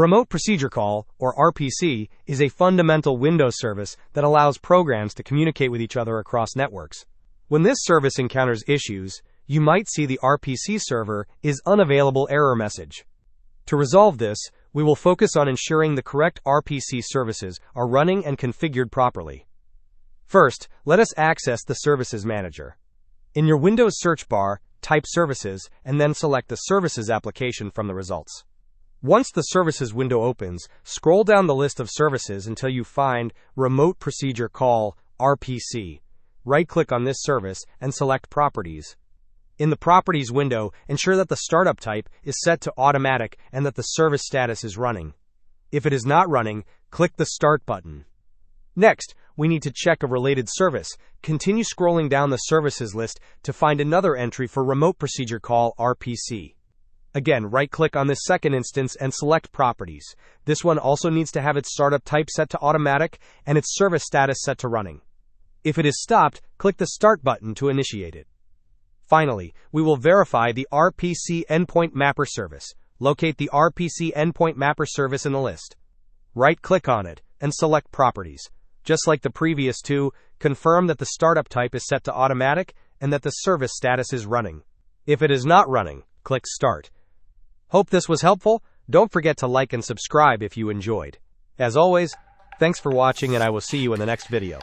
Remote Procedure Call, or RPC, is a fundamental Windows service that allows programs to communicate with each other across networks. When this service encounters issues, you might see the RPC server is unavailable error message. To resolve this, we will focus on ensuring the correct RPC services are running and configured properly. First, let us access the Services Manager. In your Windows search bar, type Services and then select the Services application from the results. Once the Services window opens, scroll down the list of services until you find Remote Procedure Call, RPC. Right-click on this service and select Properties. In the Properties window, ensure that the startup type is set to automatic and that the service status is running. If it is not running, click the Start button. Next, we need to check a related service. Continue scrolling down the services list to find another entry for Remote Procedure Call, RPC. Again, right-click on this second instance and select Properties. This one also needs to have its startup type set to automatic and its service status set to running. If it is stopped, click the Start button to initiate it. Finally, we will verify the RPC Endpoint Mapper service. Locate the RPC Endpoint Mapper service in the list. Right-click on it and select Properties. Just like the previous two, confirm that the startup type is set to automatic and that the service status is running. If it is not running, click Start. Hope this was helpful. Don't forget to like and subscribe if you enjoyed. As always, thanks for watching and I will see you in the next video.